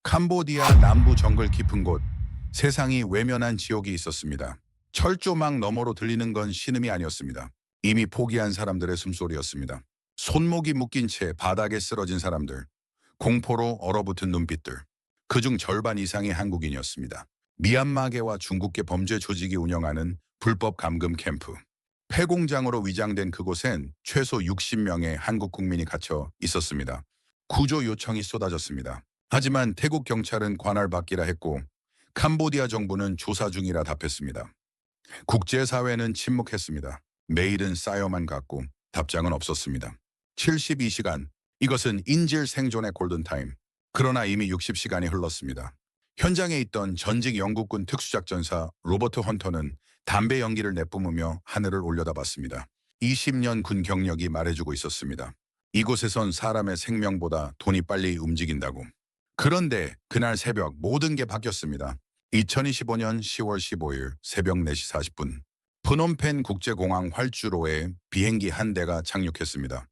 캄보디아 남부 정글 깊은 곳, 세상이 외면한 지옥이 있었습니다. 철조망 너머로 들리는 건 신음이 아니었습니다. 이미 포기한 사람들의 숨소리였습니다. 손목이 묶인 채 바닥에 쓰러진 사람들, 공포로 얼어붙은 눈빛들, 그중 절반 이상이 한국인이었습니다. 미얀마계와 중국계 범죄 조직이 운영하는 불법 감금 캠프. 폐공장으로 위장된 그곳엔 최소 60명의 한국 국민이 갇혀 있었습니다. 구조 요청이 쏟아졌습니다. 하지만 태국 경찰은 관할받기라 했고 캄보디아 정부는 조사 중이라 답했습니다. 국제사회는 침묵했습니다. 메일은 쌓여만 갔고 답장은 없었습니다. 72시간, 이것은 인질 생존의 골든타임. 그러나 이미 60시간이 흘렀습니다. 현장에 있던 전직 영국군 특수작전사 로버트 헌터는 담배 연기를 내뿜으며 하늘을 올려다봤습니다. 20년 군 경력이 말해주고 있었습니다. 이곳에선 사람의 생명보다 돈이 빨리 움직인다고. 그런데 그날 새벽 모든 게 바뀌었습니다. 2025년 10월 15일 새벽 4시 40분. 프놈펜 국제공항 활주로에 비행기 한 대가 착륙했습니다.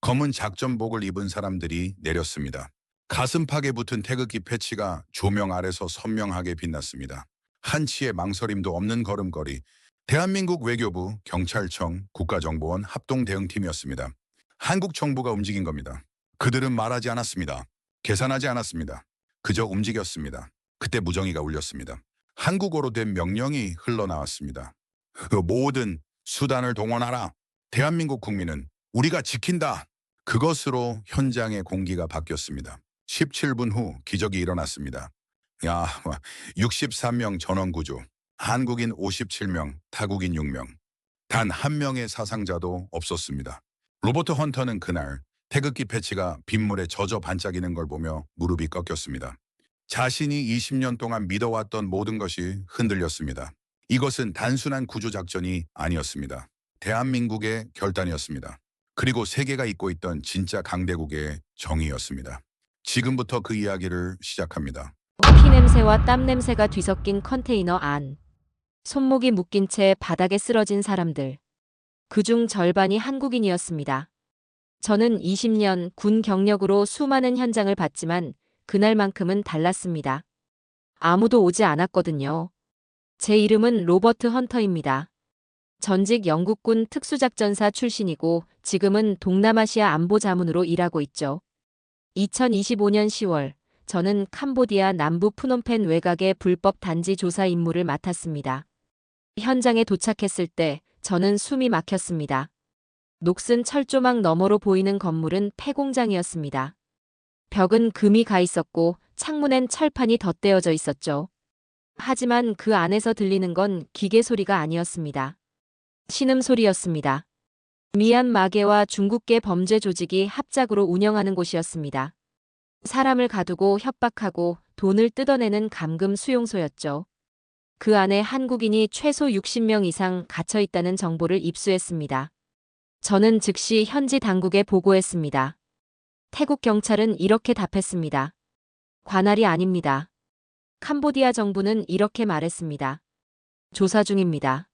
검은 작전복을 입은 사람들이 내렸습니다. 가슴팍에 붙은 태극기 패치가 조명 아래서 선명하게 빛났습니다. 한치의 망설임도 없는 걸음걸이. 대한민국 외교부, 경찰청, 국가정보원 합동대응팀이었습니다. 한국 정부가 움직인 겁니다. 그들은 말하지 않았습니다. 계산하지 않았습니다. 그저 움직였습니다. 그때 무정이가 울렸습니다. 한국어로 된 명령이 흘러나왔습니다. 모든 수단을 동원하라. 대한민국 국민은 우리가 지킨다. 그것으로 현장의 공기가 바뀌었습니다. 17분 후 기적이 일어났습니다. 63명 전원 구조, 한국인 57명, 타국인 6명. 단 한 명의 사상자도 없었습니다. 로버트 헌터는 그날 태극기 패치가 빗물에 젖어 반짝이는 걸 보며 무릎이 꺾였습니다. 자신이 20년 동안 믿어왔던 모든 것이 흔들렸습니다. 이것은 단순한 구조작전이 아니었습니다. 대한민국의 결단이었습니다. 그리고 세계가 잊고 있던 진짜 강대국의 정의였습니다. 지금부터 그 이야기를 시작합니다. 피냄새와 땀냄새가 뒤섞인 컨테이너 안. 손목이 묶인 채 바닥에 쓰러진 사람들. 그중 절반이 한국인이었습니다. 저는 20년 군 경력으로 수많은 현장을 봤지만 그날만큼은 달랐습니다. 아무도 오지 않았거든요. 제 이름은 로버트 헌터입니다. 전직 영국군 특수작전사 출신이고 지금은 동남아시아 안보자문으로 일하고 있죠. 2025년 10월, 저는 캄보디아 남부 프놈펜 외곽의 불법 단지 조사 임무를 맡았습니다. 현장에 도착했을 때 저는 숨이 막혔습니다. 녹슨 철조망 너머로 보이는 건물은 폐공장이었습니다. 벽은 금이 가 있었고 창문엔 철판이 덧대어져 있었죠. 하지만 그 안에서 들리는 건 기계 소리가 아니었습니다. 신음소리였습니다. 미얀마계와 중국계 범죄 조직이 합작으로 운영하는 곳이었습니다. 사람을 가두고 협박하고 돈을 뜯어내는 감금 수용소였죠. 그 안에 한국인이 최소 60명 이상 갇혀 있다는 정보를 입수했습니다. 저는 즉시 현지 당국에 보고했습니다. 태국 경찰은 이렇게 답했습니다. 관할이 아닙니다. 캄보디아 정부는 이렇게 말했습니다. 조사 중입니다.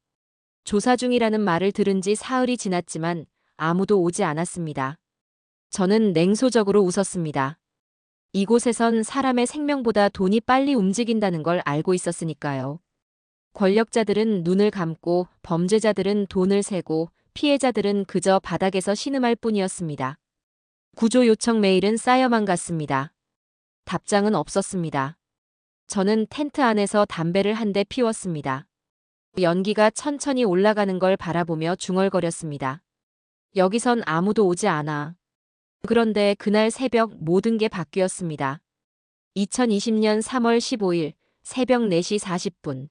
조사 중이라는 말을 들은 지 사흘이 지났지만 아무도 오지 않았습니다. 저는 냉소적으로 웃었습니다. 이곳에선 사람의 생명보다 돈이 빨리 움직인다는 걸 알고 있었으니까요. 권력자들은 눈을 감고 범죄자들은 돈을 세고 피해자들은 그저 바닥에서 신음할 뿐이었습니다. 구조 요청 메일은 쌓여만 갔습니다. 답장은 없었습니다. 저는 텐트 안에서 담배를 한 대 피웠습니다. 연기가 천천히 올라가는 걸 바라보며 중얼거렸습니다. 여기선 아무도 오지 않아. 그런데 그날 새벽 모든 게 바뀌었습니다. 2020년 3월 15일 새벽 4시 40분.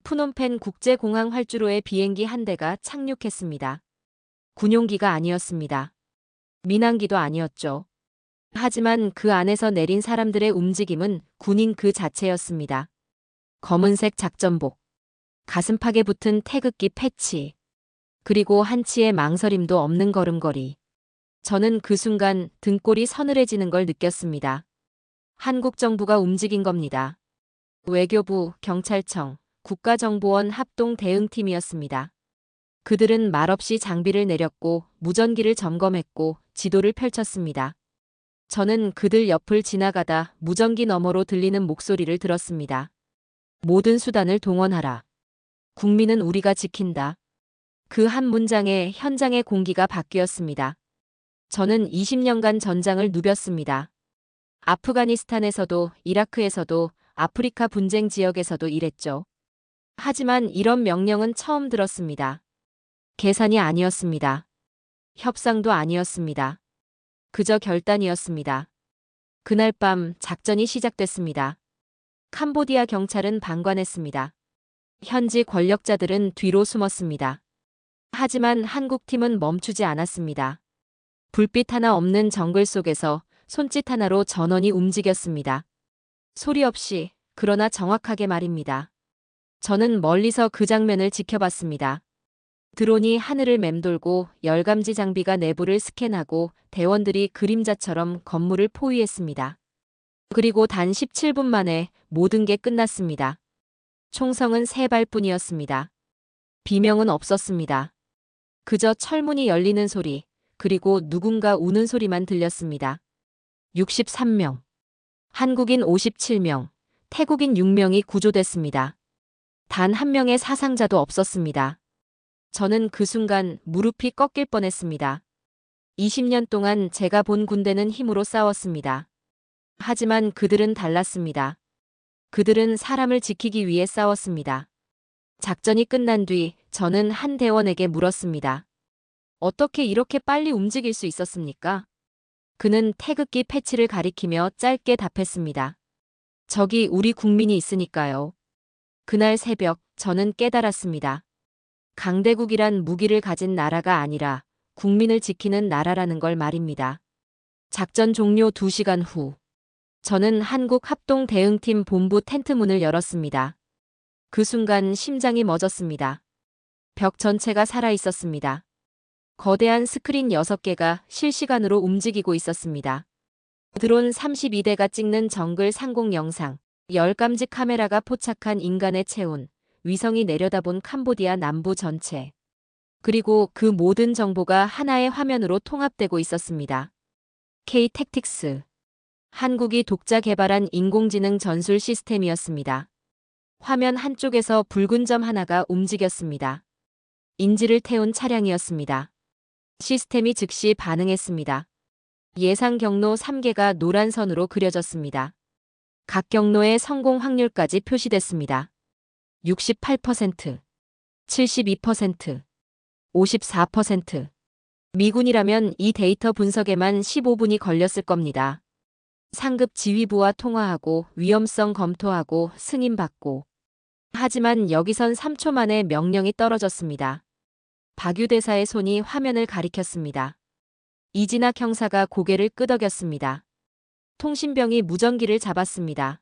프놈펜 국제공항 활주로에 비행기 한 대가 착륙했습니다. 군용기가 아니었습니다. 민항기도 아니었죠. 하지만 그 안에서 내린 사람들의 움직임은 군인 그 자체였습니다. 검은색 작전복, 가슴팍에 붙은 태극기 패치, 그리고 한치의 망설임도 없는 걸음걸이. 저는 그 순간 등골이 서늘해지는 걸 느꼈습니다. 한국 정부가 움직인 겁니다. 외교부, 경찰청, 국가정보원 합동 대응팀이었습니다. 그들은 말없이 장비를 내렸고 무전기를 점검했고 지도를 펼쳤습니다. 저는 그들 옆을 지나가다 무전기 너머로 들리는 목소리를 들었습니다. 모든 수단을 동원하라. 국민은 우리가 지킨다. 그 한 문장에 현장의 공기가 바뀌었습니다. 저는 20년간 전장을 누볐습니다. 아프가니스탄에서도 이라크에서도 아프리카 분쟁 지역에서도 일했죠. 하지만 이런 명령은 처음 들었습니다. 계산이 아니었습니다. 협상도 아니었습니다. 그저 결단이었습니다. 그날 밤 작전이 시작됐습니다. 캄보디아 경찰은 방관했습니다. 현지 권력자들은 뒤로 숨었습니다. 하지만 한국팀은 멈추지 않았습니다. 불빛 하나 없는 정글 속에서 손짓 하나로 전원이 움직였습니다. 소리 없이, 그러나 정확하게 말입니다. 저는 멀리서 그 장면을 지켜봤습니다. 드론이 하늘을 맴돌고 열감지 장비가 내부를 스캔하고 대원들이 그림자처럼 건물을 포위했습니다. 그리고 단 17분 만에 모든 게 끝났습니다. 총성은 3발뿐이었습니다. 비명은 없었습니다. 그저 철문이 열리는 소리, 그리고 누군가 우는 소리만 들렸습니다. 63명. 한국인 57명, 태국인 6명이 구조됐습니다. 단 한 명의 사상자도 없었습니다. 저는 그 순간 무릎이 꺾일 뻔했습니다. 20년 동안 제가 본 군대는 힘으로 싸웠습니다. 하지만 그들은 달랐습니다. 그들은 사람을 지키기 위해 싸웠습니다. 작전이 끝난 뒤 저는 한 대원에게 물었습니다. 어떻게 이렇게 빨리 움직일 수 있었습니까? 그는 태극기 패치를 가리키며 짧게 답했습니다. 저기 우리 국민이 있으니까요. 그날 새벽 저는 깨달았습니다. 강대국이란 무기를 가진 나라가 아니라 국민을 지키는 나라라는 걸 말입니다. 작전 종료 2시간 후, 저는 한국 합동 대응팀 본부 텐트 문을 열었습니다. 그 순간 심장이 멎었습니다. 벽 전체가 살아 있었습니다. 거대한 스크린 6개가 실시간으로 움직이고 있었습니다. 드론 32대가 찍는 정글 상공 영상, 10감지 카메라가 포착한 인간의 체온, 위성이 내려다본 캄보디아 남부 전체. 그리고 그 모든 정보가 하나의 화면으로 통합되고 있었습니다. K-택틱스. 한국이 독자 개발한 인공지능 전술 시스템이었습니다. 화면 한쪽에서 붉은 점 하나가 움직였습니다. 인지를 태운 차량이었습니다. 시스템이 즉시 반응했습니다. 예상 경로 3개가 노란 선으로 그려졌습니다. 각 경로의 성공 확률까지 표시됐습니다. 68%, 72%, 54%. 미군이라면 이 데이터 분석에만 15분이 걸렸을 겁니다. 상급 지휘부와 통화하고 위험성 검토하고 승인받고. 하지만 여기선 3초 만에 명령이 떨어졌습니다. 박유 대사의 손이 화면을 가리켰습니다. 이진학 형사가 고개를 끄덕였습니다. 통신병이 무전기를 잡았습니다.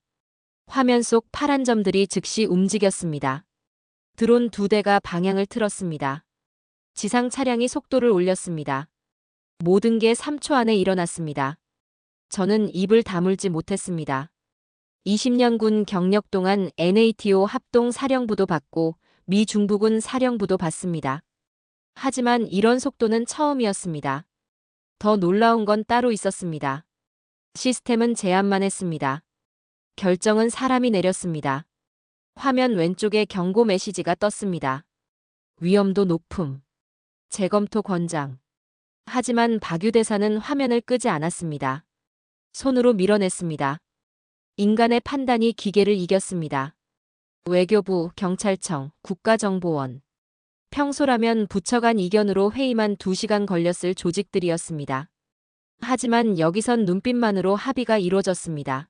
화면 속 파란 점들이 즉시 움직였습니다. 드론 2대가 방향을 틀었습니다. 지상 차량이 속도를 올렸습니다. 모든 게 3초 안에 일어났습니다. 저는 입을 다물지 못했습니다. 20년 군 경력 동안 NATO 합동 사령부도 받고 미 중부군 사령부도 받습니다. 하지만 이런 속도는 처음이었습니다. 더 놀라운 건 따로 있었습니다. 시스템은 제안만 했습니다. 결정은 사람이 내렸습니다. 화면 왼쪽에 경고 메시지가 떴습니다. 위험도 높음. 재검토 권장. 하지만 박유 대사는 화면을 끄지 않았습니다. 손으로 밀어냈습니다. 인간의 판단이 기계를 이겼습니다. 외교부, 경찰청, 국가정보원. 평소라면 부처 간 이견으로 회의만 2시간 걸렸을 조직들이었습니다. 하지만 여기선 눈빛만으로 합의가 이루어졌습니다.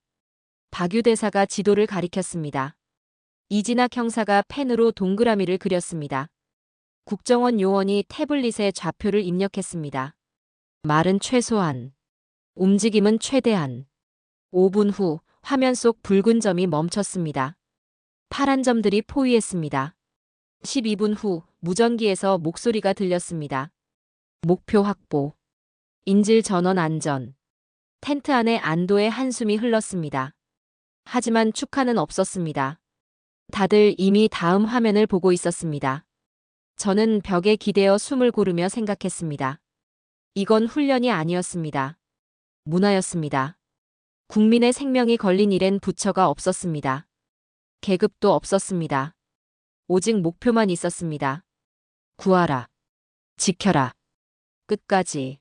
박유 대사가 지도를 가리켰습니다. 이진학 형사가 펜으로 동그라미를 그렸습니다. 국정원 요원이 태블릿에 좌표를 입력했습니다. 말은 최소한, 움직임은 최대한. 5분 후 화면 속 붉은 점이 멈췄습니다. 파란 점들이 포위했습니다. 12분 후 무전기에서 목소리가 들렸습니다. 목표 확보. 인질 전원 안전. 텐트 안에 안도의 한숨이 흘렀습니다. 하지만 축하는 없었습니다. 다들 이미 다음 화면을 보고 있었습니다. 저는 벽에 기대어 숨을 고르며 생각했습니다. 이건 훈련이 아니었습니다. 문화였습니다. 국민의 생명이 걸린 일엔 부처가 없었습니다. 계급도 없었습니다. 오직 목표만 있었습니다. 구하라. 지켜라. 끝까지.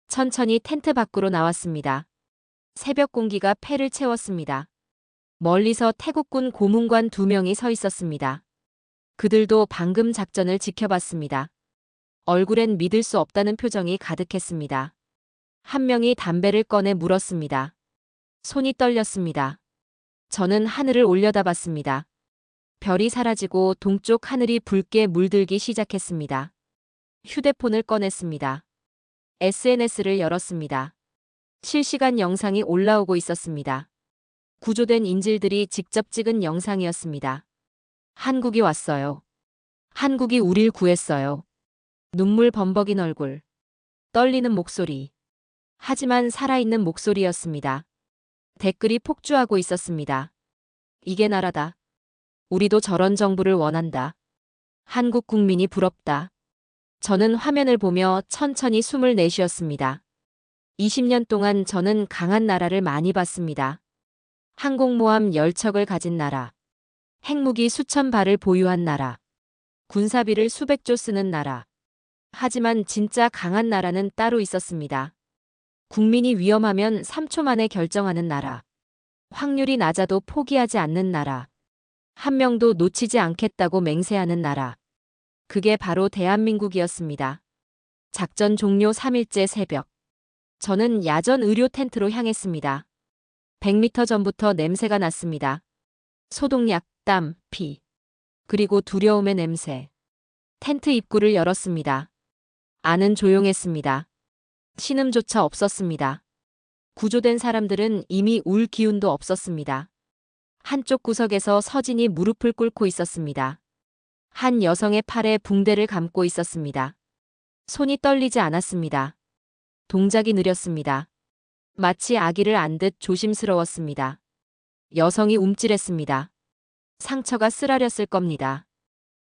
천천히 텐트 밖으로 나왔습니다. 새벽 공기가 폐를 채웠습니다. 멀리서 태국군 고문관 2명이 서 있었습니다. 그들도 방금 작전을 지켜봤습니다. 얼굴엔 믿을 수 없다는 표정이 가득했습니다. 한 명이 담배를 꺼내 물었습니다. 손이 떨렸습니다. 저는 하늘을 올려다봤습니다. 별이 사라지고 동쪽 하늘이 붉게 물들기 시작했습니다. 휴대폰을 꺼냈습니다. SNS를 열었습니다. 실시간 영상이 올라오고 있었습니다. 구조된 인질들이 직접 찍은 영상이었습니다. 한국이 왔어요. 한국이 우릴 구했어요. 눈물 범벅인 얼굴. 떨리는 목소리. 하지만 살아있는 목소리였습니다. 댓글이 폭주하고 있었습니다. 이게 나라다. 우리도 저런 정부를 원한다. 한국 국민이 부럽다. 저는 화면을 보며 천천히 숨을 내쉬었습니다. 20년 동안 저는 강한 나라를 많이 봤습니다. 항공모함 10척을 가진 나라. 핵무기 수천 발을 보유한 나라. 군사비를 수백조 쓰는 나라. 하지만 진짜 강한 나라는 따로 있었습니다. 국민이 위험하면 3초 만에 결정하는 나라. 확률이 낮아도 포기하지 않는 나라. 한 명도 놓치지 않겠다고 맹세하는 나라. 그게 바로 대한민국이었습니다. 작전 종료 3일째 새벽. 저는 야전 의료 텐트로 향했습니다. 100m 전부터 냄새가 났습니다. 소독약, 땀, 피. 그리고 두려움의 냄새. 텐트 입구를 열었습니다. 안은 조용했습니다. 신음조차 없었습니다. 구조된 사람들은 이미 울 기운도 없었습니다. 한쪽 구석에서 서진이 무릎을 꿇고 있었습니다. 한 여성의 팔에 붕대를 감고 있었습니다. 손이 떨리지 않았습니다. 동작이 느렸습니다. 마치 아기를 안듯 조심스러웠습니다. 여성이 움찔했습니다. 상처가 쓰라렸을 겁니다.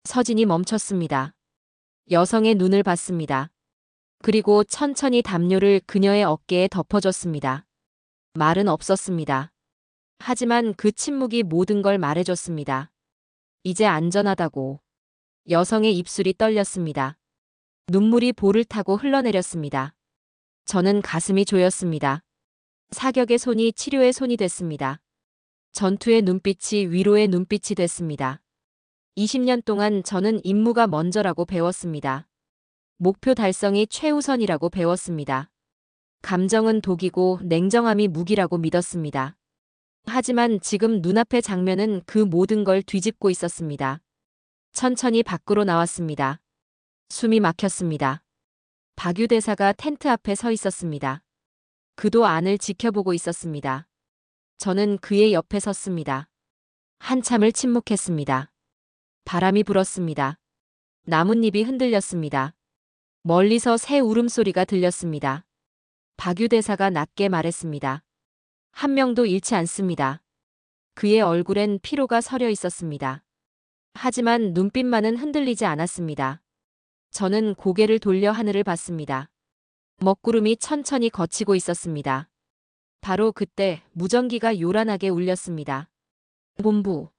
서진이 멈췄습니다. 여성의 눈을 봤습니다. 그리고 천천히 담요를 그녀의 어깨에 덮어줬습니다. 말은 없었습니다. 하지만 그 침묵이 모든 걸 말해줬습니다. 이제 안전하다고. 여성의 입술이 떨렸습니다. 눈물이 볼을 타고 흘러내렸습니다. 저는 가슴이 조였습니다. 사격의 손이 치료의 손이 됐습니다. 전투의 눈빛이 위로의 눈빛이 됐습니다. 20년 동안 저는 임무가 먼저라고 배웠습니다. 목표 달성이 최우선이라고 배웠습니다. 감정은 독이고 냉정함이 무기라고 믿었습니다. 하지만 지금 눈앞의 장면은 그 모든 걸 뒤집고 있었습니다. 천천히 밖으로 나왔습니다. 숨이 막혔습니다. 박유 대사가 텐트 앞에 서 있었습니다. 그도 안을 지켜보고 있었습니다. 저는 그의 옆에 섰습니다. 한참을 침묵했습니다. 바람이 불었습니다. 나뭇잎이 흔들렸습니다. 멀리서 새 울음소리가 들렸습니다. 박유 대사가 낮게 말했습니다. 한 명도 잃지 않습니다. 그의 얼굴엔 피로가 서려 있었습니다. 하지만 눈빛만은 흔들리지 않았습니다. 저는 고개를 돌려 하늘을 봤습니다. 먹구름이 천천히 걷히고 있었습니다. 바로 그때 무전기가 요란하게 울렸습니다. 본부.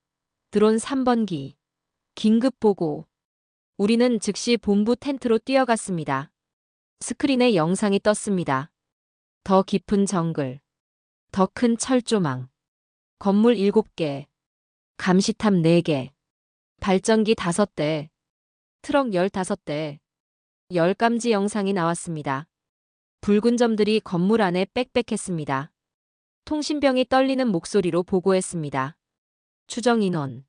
드론 3번기. 긴급 보고. 우리는 즉시 본부 텐트로 뛰어갔습니다. 스크린에 영상이 떴습니다. 더 깊은 정글. 더 큰 철조망. 건물 7개. 감시탑 4개. 발전기 5대. 트럭 15대. 열감지 영상이 나왔습니다. 붉은 점들이 건물 안에 빽빽했습니다. 통신병이 떨리는 목소리로 보고했습니다. 추정 인원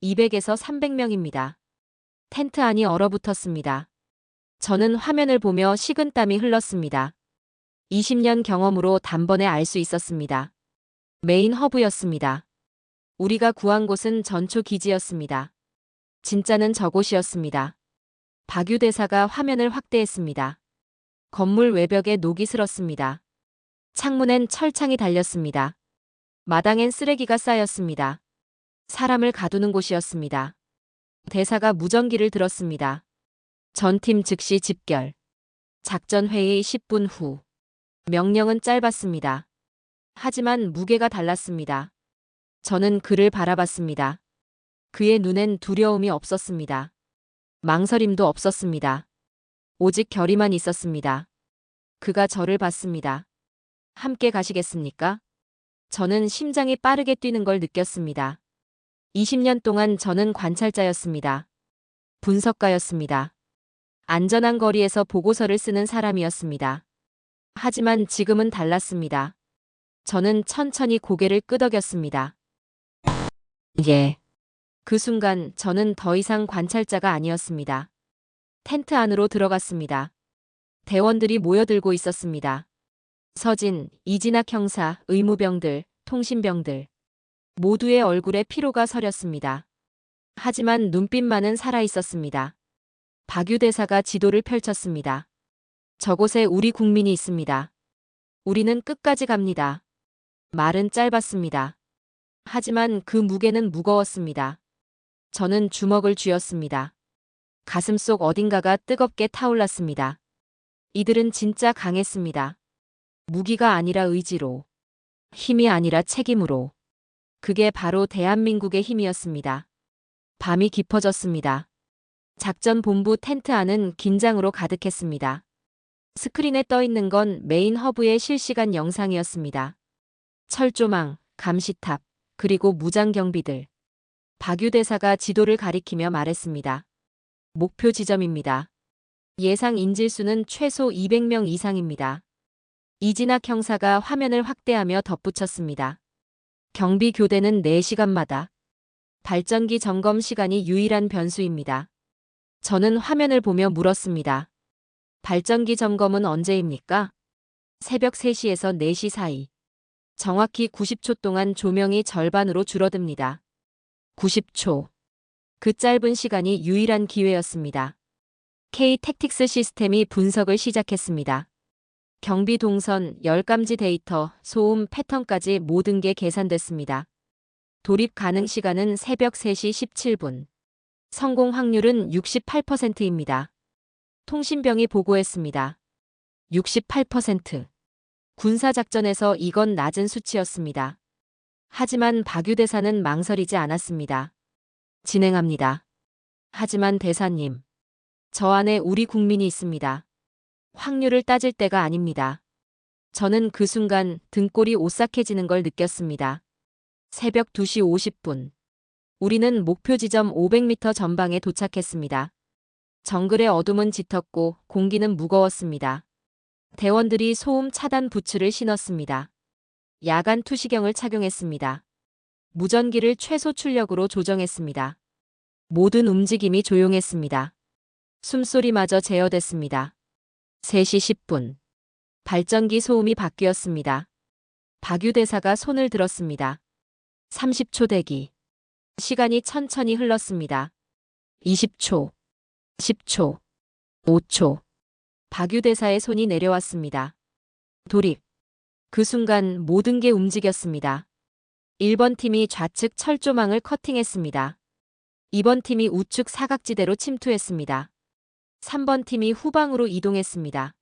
200에서 300명입니다. 텐트 안이 얼어붙었습니다. 저는 화면을 보며 식은땀이 흘렀습니다. 20년 경험으로 단번에 알 수 있었습니다. 메인 허브였습니다. 우리가 구한 곳은 전초 기지였습니다. 진짜는 저곳이었습니다. 박유 대사가 화면을 확대했습니다. 건물 외벽에 녹이 슬었습니다. 창문엔 철창이 달렸습니다. 마당엔 쓰레기가 쌓였습니다. 사람을 가두는 곳이었습니다. 대사가 무전기를 들었습니다. 전팀 즉시 집결. 작전 회의 10분 후. 명령은 짧았습니다. 하지만 무게가 달랐습니다. 저는 그를 바라봤습니다. 그의 눈엔 두려움이 없었습니다. 망설임도 없었습니다. 오직 결의만 있었습니다. 그가 저를 봤습니다. 함께 가시겠습니까? 저는 심장이 빠르게 뛰는 걸 느꼈습니다. 20년 동안 저는 관찰자였습니다. 분석가였습니다. 안전한 거리에서 보고서를 쓰는 사람이었습니다. 하지만 지금은 달랐습니다. 저는 천천히 고개를 끄덕였습니다. 예. 그 순간 저는 더 이상 관찰자가 아니었습니다. 텐트 안으로 들어갔습니다. 대원들이 모여들고 있었습니다. 서진, 이진학 형사, 의무병들, 통신병들. 모두의 얼굴에 피로가 서렸습니다. 하지만 눈빛만은 살아있었습니다. 박유 대사가 지도를 펼쳤습니다. 저곳에 우리 국민이 있습니다. 우리는 끝까지 갑니다. 말은 짧았습니다. 하지만 그 무게는 무거웠습니다. 저는 주먹을 쥐었습니다. 가슴속 어딘가가 뜨겁게 타올랐습니다. 이들은 진짜 강했습니다. 무기가 아니라 의지로, 힘이 아니라 책임으로. 그게 바로 대한민국의 힘이었습니다. 밤이 깊어졌습니다. 작전본부 텐트 안은 긴장으로 가득했습니다. 스크린에 떠 있는 건 메인 허브의 실시간 영상이었습니다. 철조망, 감시탑, 그리고 무장경비들. 박유 대사가 지도를 가리키며 말했습니다. 목표 지점입니다. 예상 인질수는 최소 200명 이상입니다. 이진학 형사가 화면을 확대하며 덧붙였습니다. 경비 교대는 4시간마다. 발전기 점검 시간이 유일한 변수입니다. 저는 화면을 보며 물었습니다. 발전기 점검은 언제입니까? 새벽 3시에서 4시 사이. 정확히 90초 동안 조명이 절반으로 줄어듭니다. 90초. 그 짧은 시간이 유일한 기회였습니다. K-택틱스 시스템이 분석을 시작했습니다. 경비 동선, 열감지 데이터, 소음 패턴까지 모든 게 계산됐습니다. 돌입 가능 시간은 새벽 3시 17분. 성공 확률은 68%입니다. 통신병이 보고했습니다. 68%. 군사작전에서 이건 낮은 수치였습니다. 하지만 박유 대사는 망설이지 않았습니다. 진행합니다. 하지만 대사님, 저 안에 우리 국민이 있습니다. 확률을 따질 때가 아닙니다. 저는 그 순간 등골이 오싹해지는 걸 느꼈습니다. 새벽 2시 50분. 우리는 목표 지점 500m 전방에 도착했습니다. 정글의 어둠은 짙었고 공기는 무거웠습니다. 대원들이 소음 차단 부츠를 신었습니다. 야간 투시경을 착용했습니다. 무전기를 최소 출력으로 조정했습니다. 모든 움직임이 조용했습니다. 숨소리마저 제어됐습니다. 3시 10분. 발전기 소음이 바뀌었습니다. 박유 대사가 손을 들었습니다. 30초 대기. 시간이 천천히 흘렀습니다. 20초, 10초, 5초. 박유 대사의 손이 내려왔습니다. 돌입. 그 순간 모든 게 움직였습니다. 1번 팀이 좌측 철조망을 커팅했습니다. 2번 팀이 우측 사각지대로 침투했습니다. 3번 팀이 후방으로 이동했습니다.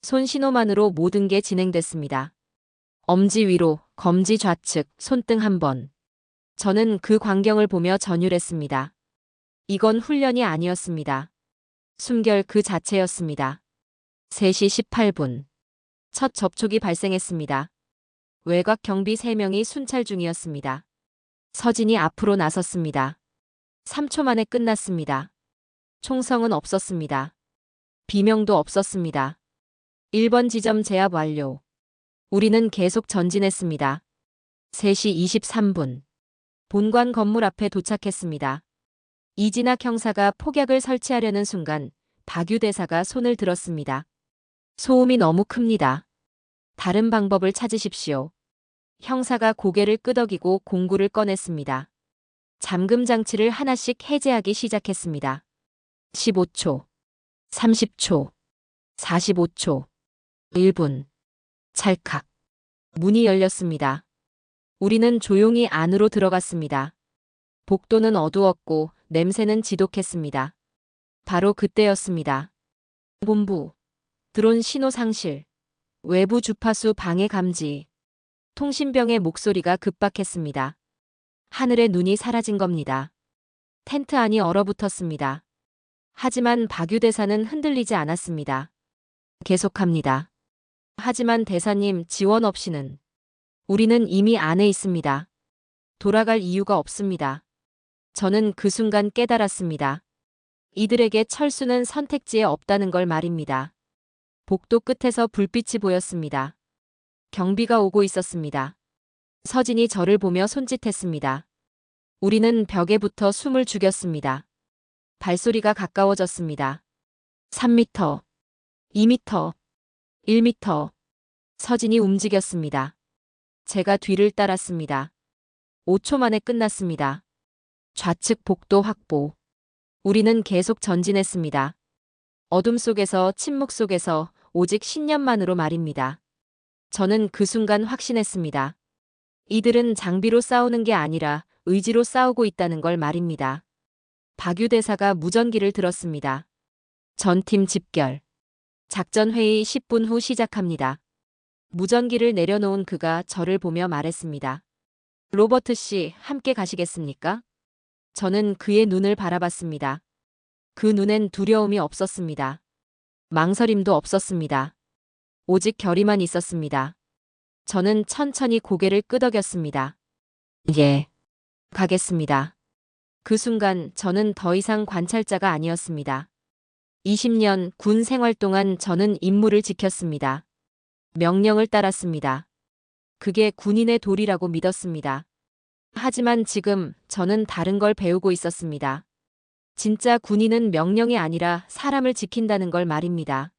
손 신호만으로 모든 게 진행됐습니다. 엄지 위로, 검지 좌측, 손등 한 번. 저는 그 광경을 보며 전율했습니다. 이건 훈련이 아니었습니다. 숨결 그 자체였습니다. 3시 18분. 첫 접촉이 발생했습니다. 외곽 경비 3명이 순찰 중이었습니다. 서진이 앞으로 나섰습니다. 3초 만에 끝났습니다. 총성은 없었습니다. 비명도 없었습니다. 1번 지점 제압 완료. 우리는 계속 전진했습니다. 3시 23분. 본관 건물 앞에 도착했습니다. 이진학 형사가 폭약을 설치하려는 순간 박유 대사가 손을 들었습니다. 소음이 너무 큽니다. 다른 방법을 찾으십시오. 형사가 고개를 끄덕이고 공구를 꺼냈습니다. 잠금 장치를 하나씩 해제하기 시작했습니다. 15초, 30초, 45초, 1분. 찰칵. 문이 열렸습니다. 우리는 조용히 안으로 들어갔습니다. 복도는 어두웠고 냄새는 지독했습니다. 바로 그때였습니다. 본부. 드론 신호 상실. 외부 주파수 방해 감지. 통신병의 목소리가 급박했습니다. 하늘의 눈이 사라진 겁니다. 텐트 안이 얼어붙었습니다. 하지만 박유 대사는 흔들리지 않았습니다. 계속합니다. 하지만 대사님, 지원 없이는 우리는 이미 안에 있습니다. 돌아갈 이유가 없습니다. 저는 그 순간 깨달았습니다. 이들에게 철수는 선택지에 없다는 걸 말입니다. 복도 끝에서 불빛이 보였습니다. 경비가 오고 있었습니다. 서진이 저를 보며 손짓했습니다. 우리는 벽에 붙어 숨을 죽였습니다. 발소리가 가까워졌습니다. 3m, 2m, 1m. 서진이 움직였습니다. 제가 뒤를 따랐습니다. 5초 만에 끝났습니다. 좌측 복도 확보. 우리는 계속 전진했습니다. 어둠 속에서, 침묵 속에서, 오직 신념만으로 말입니다. 저는 그 순간 확신했습니다. 이들은 장비로 싸우는 게 아니라 의지로 싸우고 있다는 걸 말입니다. 박유 대사가 무전기를 들었습니다. 전팀 집결. 작전회의 10분 후 시작합니다. 무전기를 내려놓은 그가 저를 보며 말했습니다. 로버트 씨, 함께 가시겠습니까? 저는 그의 눈을 바라봤습니다. 그 눈엔 두려움이 없었습니다. 망설임도 없었습니다. 오직 결의만 있었습니다. 저는 천천히 고개를 끄덕였습니다. 예, 가겠습니다. 그 순간 저는 더 이상 관찰자가 아니었습니다. 20년 군 생활 동안 저는 임무를 지켰습니다. 명령을 따랐습니다. 그게 군인의 도리라고 믿었습니다. 하지만 지금 저는 다른 걸 배우고 있었습니다. 진짜 군인은 명령이 아니라 사람을 지킨다는 걸 말입니다.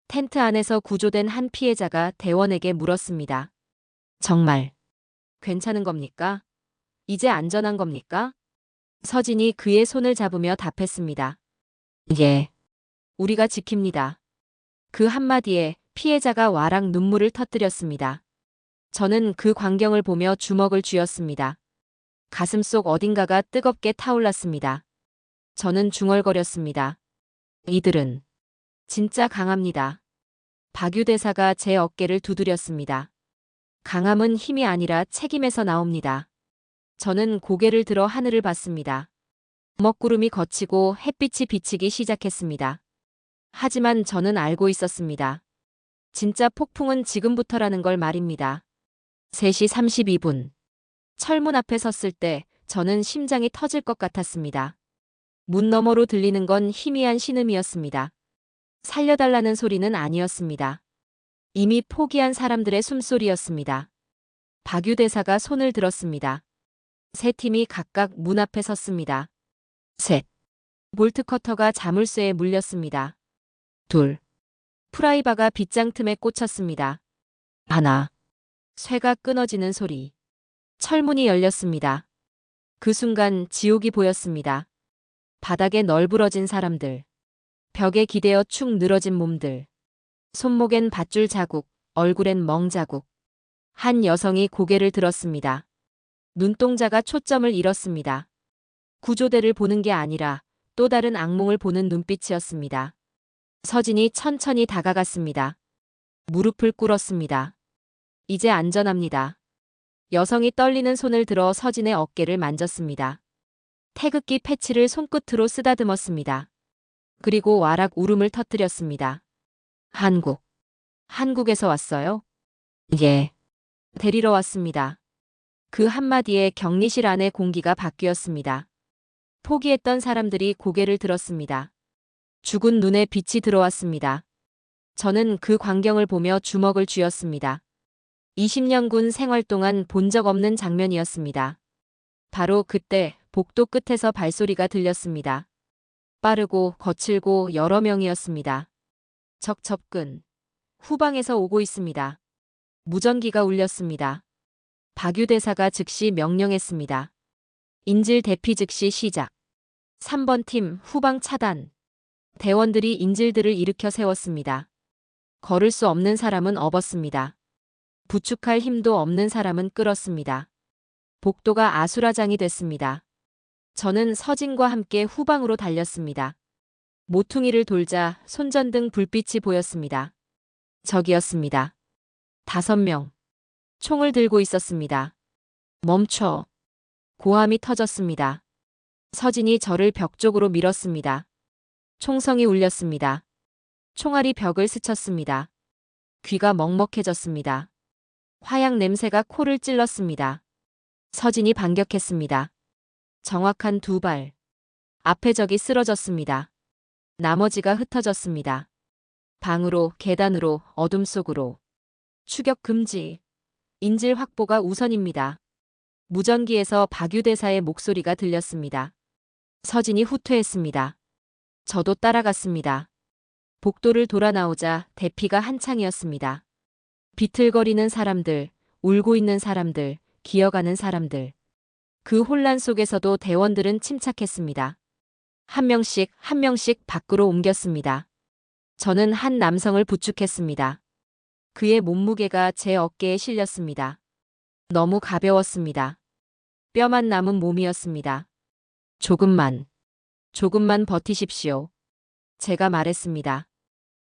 텐트 안에서 구조된 한 피해자가 대원에게 물었습니다. 정말 괜찮은 겁니까? 이제 안전한 겁니까? 서진이 그의 손을 잡으며 답했습니다. 예, 우리가 지킵니다. 그 한마디에 피해자가 와락 눈물을 터뜨렸습니다. 저는 그 광경을 보며 주먹을 쥐었습니다. 가슴속 어딘가가 뜨겁게 타올랐습니다. 저는 중얼거렸습니다. 이들은 진짜 강합니다. 박유 대사가 제 어깨를 두드렸습니다. 강함은 힘이 아니라 책임에서 나옵니다. 저는 고개를 들어 하늘을 봤습니다. 먹구름이 걷히고 햇빛이 비치기 시작했습니다. 하지만 저는 알고 있었습니다. 진짜 폭풍은 지금부터라는 걸 말입니다. 3시 32분. 철문 앞에 섰을 때 저는 심장이 터질 것 같았습니다. 문 너머로 들리는 건 희미한 신음이었습니다. 살려달라는 소리는 아니었습니다. 이미 포기한 사람들의 숨소리였습니다. 박유 대사가 손을 들었습니다. 세 팀이 각각 문 앞에 섰습니다. 셋. 볼트 커터가 자물쇠에 물렸습니다. 둘. 프라이바가 빗장 틈에 꽂혔습니다. 하나. 쇠가 끊어지는 소리. 철문이 열렸습니다. 그 순간 지옥이 보였습니다. 바닥에 널브러진 사람들. 벽에 기대어 축 늘어진 몸들. 손목엔 밧줄 자국, 얼굴엔 멍 자국. 한 여성이 고개를 들었습니다. 눈동자가 초점을 잃었습니다. 구조대를 보는 게 아니라 또 다른 악몽을 보는 눈빛이었습니다. 서진이 천천히 다가갔습니다. 무릎을 꿇었습니다. 이제 안전합니다. 여성이 떨리는 손을 들어 서진의 어깨를 만졌습니다. 태극기 패치를 손끝으로 쓰다듬었습니다. 그리고 와락 울음을 터뜨렸습니다. 한국에서 왔어요? 예. 데리러 왔습니다. 그 한마디에 격리실 안의 공기가 바뀌었습니다. 포기했던 사람들이 고개를 들었습니다. 죽은 눈에 빛이 들어왔습니다. 저는 그 광경을 보며 주먹을 쥐었습니다. 20년 군 생활 동안 본 적 없는 장면이었습니다. 바로 그때 복도 끝에서 발소리가 들렸습니다. 빠르고 거칠고 여러 명이었습니다. 적 접근. 후방에서 오고 있습니다. 무전기가 울렸습니다. 박유 대사가 즉시 명령했습니다. 인질 대피 즉시 시작. 3번 팀 후방 차단. 대원들이 인질들을 일으켜 세웠습니다. 걸을 수 없는 사람은 업었습니다. 부축할 힘도 없는 사람은 끌었습니다. 복도가 아수라장이 됐습니다. 저는 서진과 함께 후방으로 달렸습니다. 모퉁이를 돌자 손전등 불빛이 보였습니다. 적이었습니다. 5명. 총을 들고 있었습니다. 멈춰. 고함이 터졌습니다. 서진이 저를 벽 쪽으로 밀었습니다. 총성이 울렸습니다. 총알이 벽을 스쳤습니다. 귀가 먹먹해졌습니다. 화약 냄새가 코를 찔렀습니다. 서진이 반격했습니다. 정확한 2발. 앞에 적이 쓰러졌습니다. 나머지가 흩어졌습니다. 방으로, 계단으로, 어둠 속으로. 추격 금지. 인질 확보가 우선입니다. 무전기에서 박유대사의 목소리가 들렸습니다. 서진이 후퇴했습니다. 저도 따라갔습니다. 복도를 돌아 나오자 대피가 한창이었습니다. 비틀거리는 사람들, 울고 있는 사람들, 기어가는 사람들. 그 혼란 속에서도 대원들은 침착했습니다. 한 명씩 밖으로 옮겼습니다. 저는 한 남성을 부축했습니다. 그의 몸무게가 제 어깨에 실렸습니다. 너무 가벼웠습니다. 뼈만 남은 몸이었습니다. 조금만 버티십시오. 제가 말했습니다.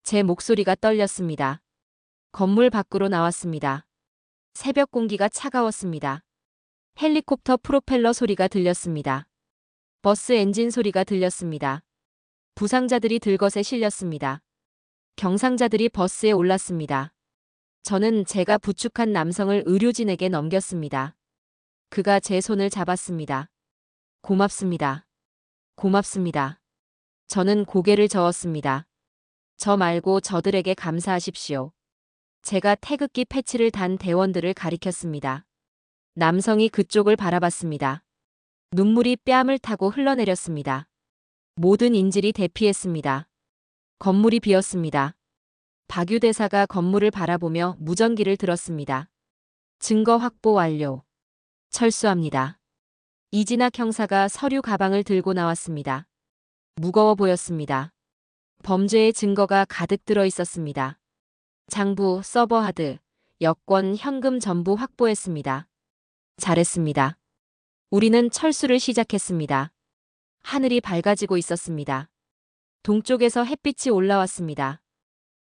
제 목소리가 떨렸습니다. 건물 밖으로 나왔습니다. 새벽 공기가 차가웠습니다. 헬리콥터 프로펠러 소리가 들렸습니다. 버스 엔진 소리가 들렸습니다. 부상자들이 들것에 실렸습니다. 경상자들이 버스에 올랐습니다. 저는 제가 부축한 남성을 의료진에게 넘겼습니다. 그가 제 손을 잡았습니다. 고맙습니다. 고맙습니다. 저는 고개를 저었습니다. 저 말고 저들에게 감사하십시오. 제가 태극기 패치를 단 대원들을 가리켰습니다. 남성이 그쪽을 바라봤습니다. 눈물이 뺨을 타고 흘러내렸습니다. 모든 인질이 대피했습니다. 건물이 비었습니다. 박유대사가 건물을 바라보며 무전기를 들었습니다. 증거 확보 완료. 철수합니다. 이진학 형사가 서류 가방을 들고 나왔습니다. 무거워 보였습니다. 범죄의 증거가 가득 들어 있었습니다. 장부, 서버하드, 여권, 현금 전부 확보했습니다. 잘했습니다. 우리는 철수를 시작했습니다. 하늘이 밝아지고 있었습니다. 동쪽에서 햇빛이 올라왔습니다.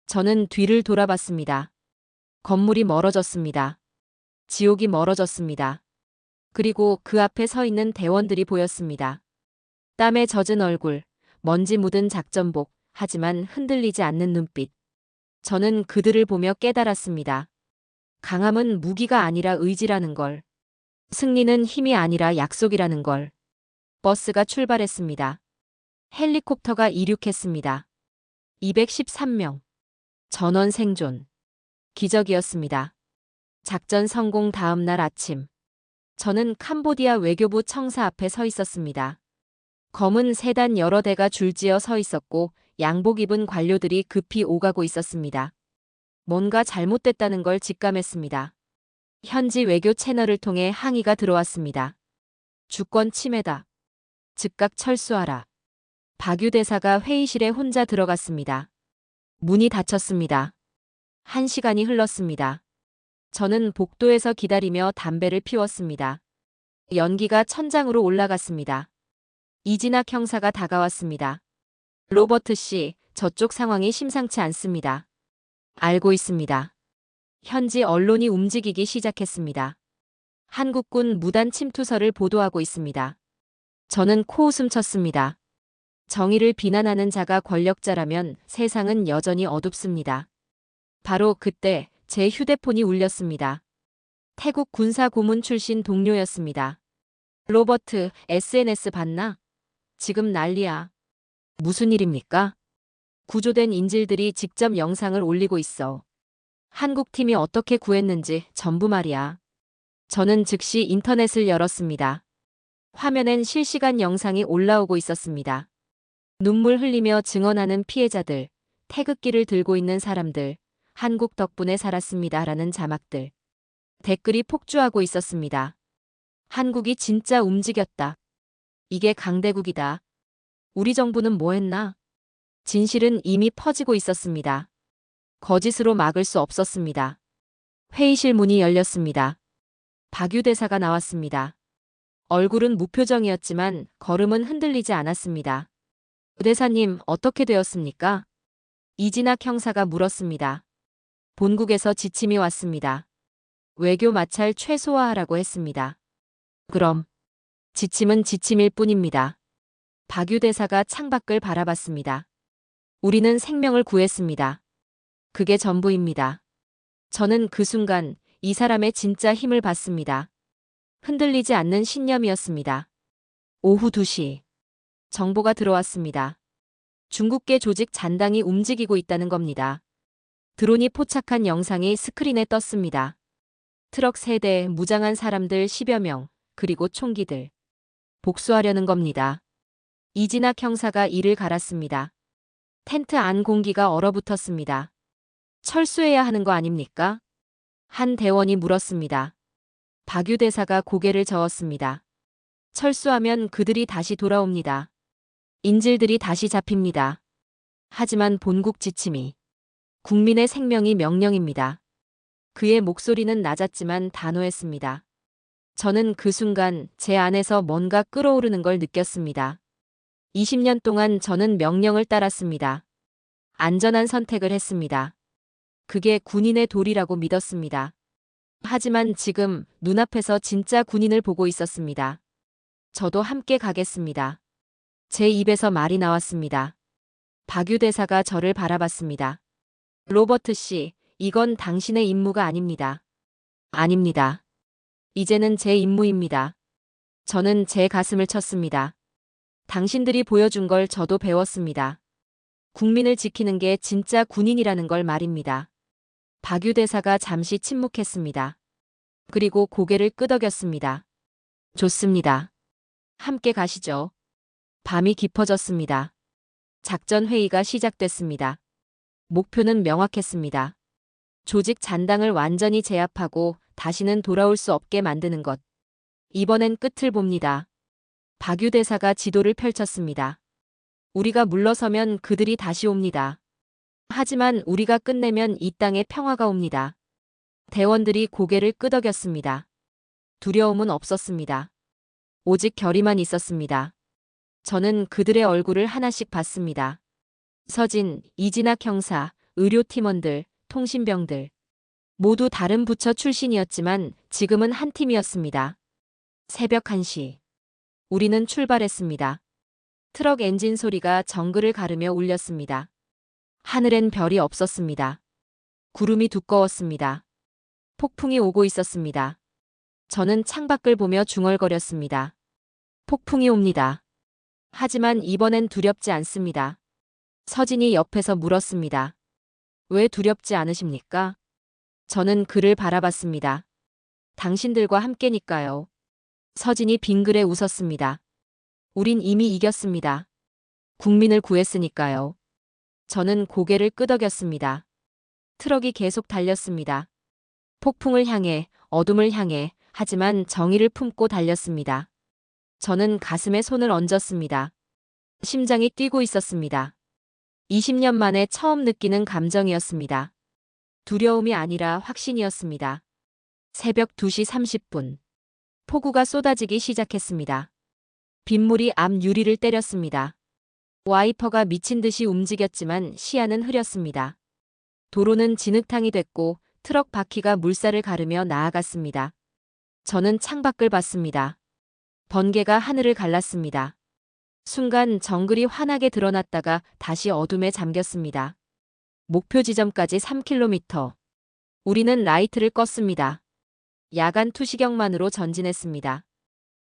저는 뒤를 돌아봤습니다. 건물이 멀어졌습니다. 지옥이 멀어졌습니다. 그리고 그 앞에 서 있는 대원들이 보였습니다. 땀에 젖은 얼굴, 먼지 묻은 작전복, 하지만 흔들리지 않는 눈빛. 저는 그들을 보며 깨달았습니다. 강함은 무기가 아니라 의지라는 걸. 승리는 힘이 아니라 약속이라는 걸. 버스가 출발했습니다. 헬리콥터가 이륙했습니다. 213명. 전원 생존. 기적이었습니다. 작전 성공 다음 날 아침. 저는 캄보디아 외교부 청사 앞에 서 있었습니다. 검은 세단 여러 대가 줄지어 서 있었고 양복 입은 관료들이 급히 오가고 있었습니다. 뭔가 잘못됐다는 걸 직감했습니다. 현지 외교 채널을 통해 항의가 들어왔습니다. 주권 침해다. 즉각 철수하라. 박유대사가 회의실에 혼자 들어갔습니다. 문이 닫혔습니다. 1시간이 흘렀습니다. 저는 복도에서 기다리며 담배를 피웠습니다. 연기가 천장으로 올라갔습니다. 이진학 형사가 다가왔습니다. 로버트 씨, 저쪽 상황이 심상치 않습니다. 알고 있습니다. 현지 언론이 움직이기 시작했습니다. 한국군 무단 침투설을 보도하고 있습니다. 저는 코웃음 쳤습니다. 정의를 비난하는 자가 권력자라면 세상은 여전히 어둡습니다. 바로 그때 제 휴대폰이 울렸습니다. 태국 군사 고문 출신 동료였습니다. 로버트, SNS 봤나? 지금 난리야. 무슨 일입니까? 구조된 인질들이 직접 영상을 올리고 있어. 한국팀이 어떻게 구했는지 전부 말이야. 저는 즉시 인터넷을 열었습니다. 화면엔 실시간 영상이 올라오고 있었습니다. 눈물 흘리며 증언하는 피해자들, 태극기를 들고 있는 사람들, 한국 덕분에 살았습니다라는 자막들. 댓글이 폭주하고 있었습니다. 한국이 진짜 움직였다. 이게 강대국이다. 우리 정부는 뭐 했나? 진실은 이미 퍼지고 있었습니다. 거짓으로 막을 수 없었습니다. 회의실 문이 열렸습니다. 박유대사가 나왔습니다. 얼굴은 무표정이었지만 걸음은 흔들리지 않았습니다. 대사님, 어떻게 되었습니까? 이진학 형사가 물었습니다. 본국에서 지침이 왔습니다. 외교 마찰 최소화하라고 했습니다. 그럼 지침은 지침일 뿐입니다. 박유 대사가 창밖을 바라봤습니다. 우리는 생명을 구했습니다. 그게 전부입니다. 저는 그 순간 이 사람의 진짜 힘을 봤습니다. 흔들리지 않는 신념이었습니다. 오후 2시. 정보가 들어왔습니다. 중국계 조직 잔당이 움직이고 있다는 겁니다. 드론이 포착한 영상이 스크린에 떴습니다. 트럭 3대, 무장한 사람들 10여 명, 그리고 총기들. 복수하려는 겁니다. 이진학 형사가 이를 갈았습니다. 텐트 안 공기가 얼어붙었습니다. 철수해야 하는 거 아닙니까? 한 대원이 물었습니다. 박유 대사가 고개를 저었습니다. 철수하면 그들이 다시 돌아옵니다. 인질들이 다시 잡힙니다. 하지만 본국 지침이 국민의 생명이 명령입니다. 그의 목소리는 낮았지만 단호했습니다. 저는 그 순간 제 안에서 뭔가 끓어오르는 걸 느꼈습니다. 20년 동안 저는 명령을 따랐습니다. 안전한 선택을 했습니다. 그게 군인의 도리라고 믿었습니다. 하지만 지금 눈앞에서 진짜 군인을 보고 있었습니다. 저도 함께 가겠습니다. 제 입에서 말이 나왔습니다. 박유 대사가 저를 바라봤습니다. 로버트 씨, 이건 당신의 임무가 아닙니다. 아닙니다. 이제는 제 임무입니다. 저는 제 가슴을 쳤습니다. 당신들이 보여준 걸 저도 배웠습니다. 국민을 지키는 게 진짜 군인이라는 걸 말입니다. 박유 대사가 잠시 침묵했습니다. 그리고 고개를 끄덕였습니다. 좋습니다. 함께 가시죠. 밤이 깊어졌습니다. 작전 회의가 시작됐습니다. 목표는 명확했습니다. 조직 잔당을 완전히 제압하고 다시는 돌아올 수 없게 만드는 것. 이번엔 끝을 봅니다. 박유 대사가 지도를 펼쳤습니다. 우리가 물러서면 그들이 다시 옵니다. 하지만 우리가 끝내면 이 땅에 평화가 옵니다. 대원들이 고개를 끄덕였습니다. 두려움은 없었습니다. 오직 결의만 있었습니다. 저는 그들의 얼굴을 하나씩 봤습니다. 서진, 이진학 형사, 의료팀원들, 통신병들. 모두 다른 부처 출신이었지만 지금은 한 팀이었습니다. 새벽 1시. 우리는 출발했습니다. 트럭 엔진 소리가 정글을 가르며 울렸습니다. 하늘엔 별이 없었습니다. 구름이 두꺼웠습니다. 폭풍이 오고 있었습니다. 저는 창밖을 보며 중얼거렸습니다. 폭풍이 옵니다. 하지만 이번엔 두렵지 않습니다. 서진이 옆에서 물었습니다. 왜 두렵지 않으십니까? 저는 그를 바라봤습니다. 당신들과 함께니까요. 서진이 빙그레 웃었습니다. 우린 이미 이겼습니다. 국민을 구했으니까요. 저는 고개를 끄덕였습니다. 트럭이 계속 달렸습니다. 폭풍을 향해, 어둠을 향해, 하지만 정의를 품고 달렸습니다. 저는 가슴에 손을 얹었습니다. 심장이 뛰고 있었습니다. 20년 만에 처음 느끼는 감정이었습니다. 두려움이 아니라 확신이었습니다. 새벽 2시 30분. 폭우가 쏟아지기 시작했습니다. 빗물이 앞 유리를 때렸습니다. 와이퍼가 미친 듯이 움직였지만 시야는 흐렸습니다. 도로는 진흙탕이 됐고 트럭 바퀴가 물살을 가르며 나아갔습니다. 저는 창밖을 봤습니다. 번개가 하늘을 갈랐습니다. 순간 정글이 환하게 드러났다가 다시 어둠에 잠겼습니다. 목표 지점까지 3km. 우리는 라이트를 껐습니다. 야간 투시경만으로 전진했습니다.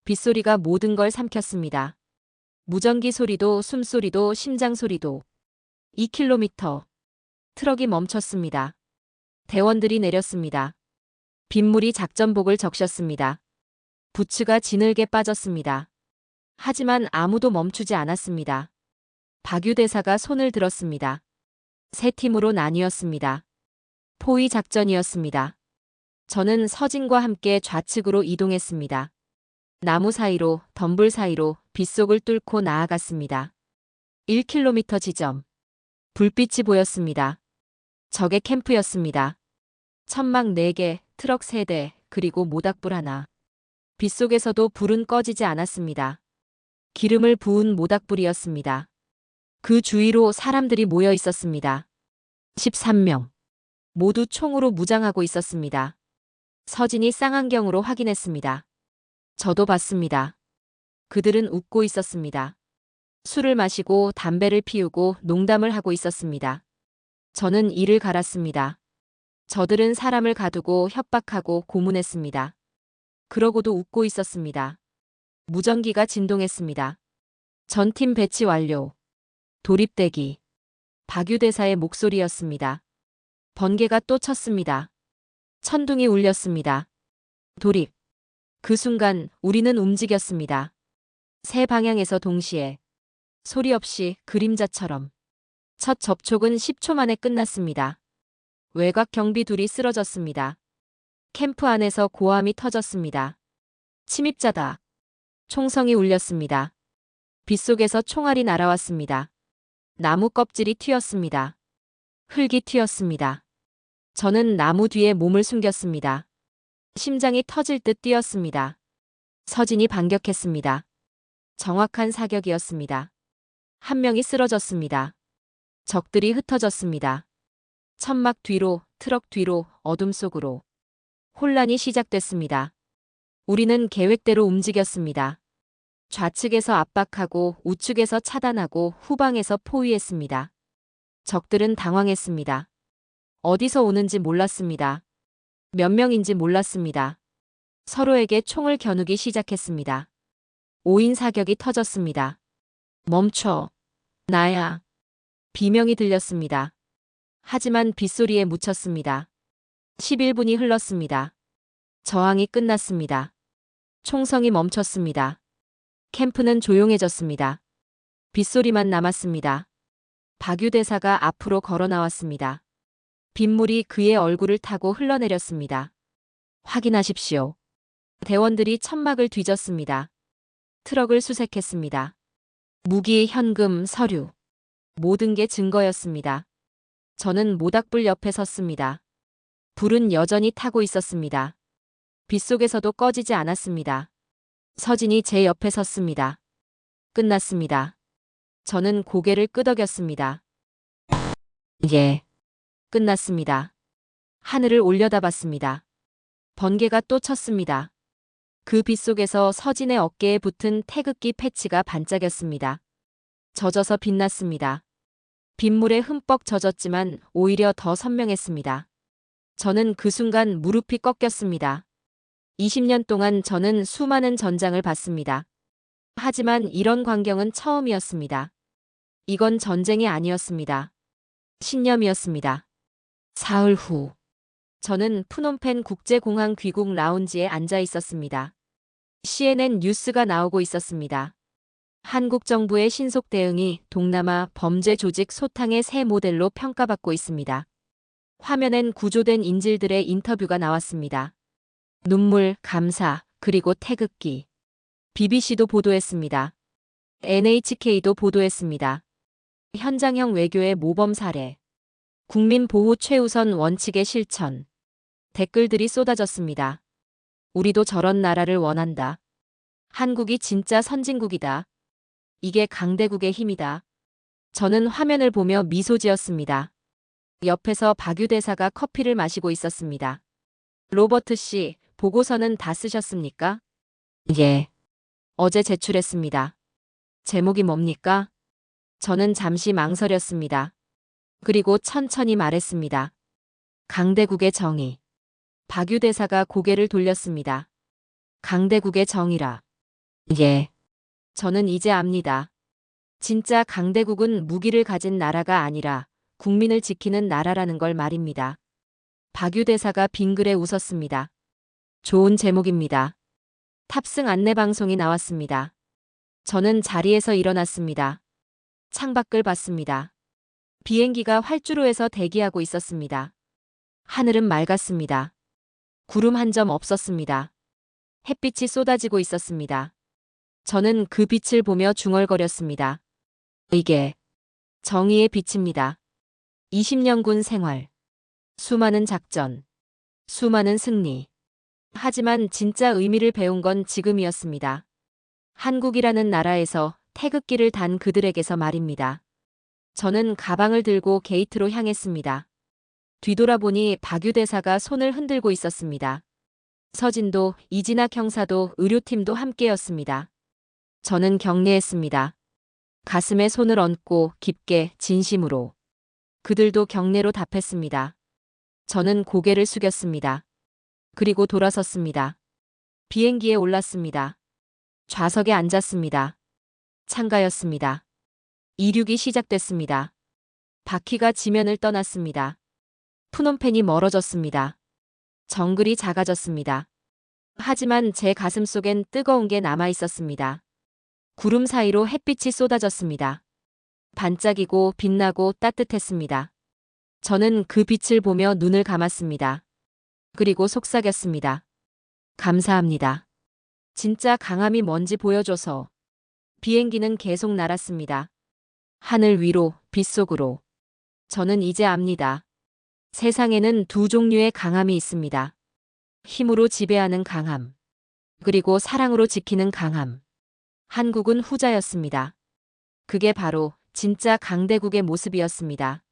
빗소리가 모든 걸 삼켰습니다. 무전기 소리도 숨소리도 심장 소리도. 2km. 트럭이 멈췄습니다. 대원들이 내렸습니다. 빗물이 작전복을 적셨습니다. 부츠가 지늘게 빠졌습니다. 하지만 아무도 멈추지 않았습니다. 박유 대사가 손을 들었습니다. 세 팀으로 나뉘었습니다. 포위 작전이었습니다. 저는 서진과 함께 좌측으로 이동했습니다. 나무 사이로, 덤불 사이로 빗속을 뚫고 나아갔습니다. 1km 지점. 불빛이 보였습니다. 적의 캠프였습니다. 천막 4개, 트럭 3대, 그리고 모닥불 하나. 빗속에서도 불은 꺼지지 않았습니다. 기름을 부은 모닥불이었습니다. 그 주위로 사람들이 모여 있었습니다. 13명. 모두 총으로 무장하고 있었습니다. 서진이 쌍안경으로 확인했습니다. 저도 봤습니다. 그들은 웃고 있었습니다. 술을 마시고 담배를 피우고 농담을 하고 있었습니다. 저는 이를 갈았습니다. 저들은 사람을 가두고 협박하고 고문했습니다. 그러고도 웃고 있었습니다. 무전기가 진동했습니다. 전팀 배치 완료. 도립대기. 박유대사의 목소리였습니다. 번개가 또 쳤습니다. 천둥이 울렸습니다. 돌입. 그 순간 우리는 움직였습니다. 세 방향에서 동시에. 소리 없이 그림자처럼. 첫 접촉은 10초 만에 끝났습니다. 외곽 경비 둘이 쓰러졌습니다. 캠프 안에서 고함이 터졌습니다. 침입자다. 총성이 울렸습니다. 빗속에서 총알이 날아왔습니다. 나무 껍질이 튀었습니다. 흙이 튀었습니다. 저는 나무 뒤에 몸을 숨겼습니다. 심장이 터질 듯 뛰었습니다. 서진이 반격했습니다. 정확한 사격이었습니다. 한 명이 쓰러졌습니다. 적들이 흩어졌습니다. 천막 뒤로, 트럭 뒤로, 어둠 속으로. 혼란이 시작됐습니다. 우리는 계획대로 움직였습니다. 좌측에서 압박하고 우측에서 차단하고 후방에서 포위했습니다. 적들은 당황했습니다. 어디서 오는지 몰랐습니다. 몇 명인지 몰랐습니다. 서로에게 총을 겨누기 시작했습니다. 5인 사격이 터졌습니다. 멈춰. 나야. 비명이 들렸습니다. 하지만 빗소리에 묻혔습니다. 11분이 흘렀습니다. 저항이 끝났습니다. 총성이 멈췄습니다. 캠프는 조용해졌습니다. 빗소리만 남았습니다. 박유대사가 앞으로 걸어 나왔습니다. 빗물이 그의 얼굴을 타고 흘러내렸습니다. 확인하십시오. 대원들이 천막을 뒤졌습니다. 트럭을 수색했습니다. 무기, 현금, 서류. 모든 게 증거였습니다. 저는 모닥불 옆에 섰습니다. 불은 여전히 타고 있었습니다. 빗속에서도 꺼지지 않았습니다. 서진이 제 옆에 섰습니다. 끝났습니다. 저는 고개를 끄덕였습니다. 예. 끝났습니다. 하늘을 올려다봤습니다. 번개가 또 쳤습니다. 그 빗속에서 서진의 어깨에 붙은 태극기 패치가 반짝였습니다. 젖어서 빛났습니다. 빗물에 흠뻑 젖었지만 오히려 더 선명했습니다. 저는 그 순간 무릎이 꺾였습니다. 20년 동안 저는 수많은 전장을 봤습니다. 하지만 이런 광경은 처음이었습니다. 이건 전쟁이 아니었습니다. 신념이었습니다. 사흘 후, 저는 프놈펜 국제공항 귀국 라운지에 앉아 있었습니다. CNN 뉴스가 나오고 있었습니다. 한국 정부의 신속 대응이 동남아 범죄 조직 소탕의 새 모델로 평가받고 있습니다. 화면엔 구조된 인질들의 인터뷰가 나왔습니다. 눈물, 감사, 그리고 태극기. BBC도 보도했습니다. NHK도 보도했습니다. 현장형 외교의 모범 사례. 국민 보호 최우선 원칙의 실천. 댓글들이 쏟아졌습니다. 우리도 저런 나라를 원한다. 한국이 진짜 선진국이다. 이게 강대국의 힘이다. 저는 화면을 보며 미소 지었습니다. 옆에서 박유대사가 커피를 마시고 있었습니다. 로버트 씨, 보고서는 다 쓰셨습니까? 예. 어제 제출했습니다. 제목이 뭡니까? 저는 잠시 망설였습니다. 그리고 천천히 말했습니다. 강대국의 정의. 박유대사가 고개를 돌렸습니다. 강대국의 정의라. 예. 저는 이제 압니다. 진짜 강대국은 무기를 가진 나라가 아니라 국민을 지키는 나라라는 걸 말입니다. 박유대사가 빙그레 웃었습니다. 좋은 제목입니다. 탑승 안내 방송이 나왔습니다. 저는 자리에서 일어났습니다. 창밖을 봤습니다. 비행기가 활주로에서 대기하고 있었습니다. 하늘은 맑았습니다. 구름 한 점 없었습니다. 햇빛이 쏟아지고 있었습니다. 저는 그 빛을 보며 중얼거렸습니다. 이게 정의의 빛입니다. 20년 군 생활. 수많은 작전. 수많은 승리. 하지만 진짜 의미를 배운 건 지금이었습니다. 한국이라는 나라에서 태극기를 단 그들에게서 말입니다. 저는 가방을 들고 게이트로 향했습니다. 뒤돌아보니 박유 대사가 손을 흔들고 있었습니다. 서진도, 이진학 형사도, 의료팀도 함께였습니다. 저는 경례했습니다. 가슴에 손을 얹고 깊게 진심으로. 그들도 경례로 답했습니다. 저는 고개를 숙였습니다. 그리고 돌아섰습니다. 비행기에 올랐습니다. 좌석에 앉았습니다. 참가였습니다. 이륙이 시작됐습니다. 바퀴가 지면을 떠났습니다. 푸놈펜이 멀어졌습니다. 정글이 작아졌습니다. 하지만 제 가슴 속엔 뜨거운 게 남아 있었습니다. 구름 사이로 햇빛이 쏟아졌습니다. 반짝이고 빛나고 따뜻했습니다. 저는 그 빛을 보며 눈을 감았습니다. 그리고 속삭였습니다. 감사합니다. 진짜 강함이 뭔지 보여줘서. 비행기는 계속 날았습니다. 하늘 위로, 빛 속으로. 저는 이제 압니다. 세상에는 두 종류의 강함이 있습니다. 힘으로 지배하는 강함. 그리고 사랑으로 지키는 강함. 한국은 후자였습니다. 그게 바로 진짜 강대국의 모습이었습니다.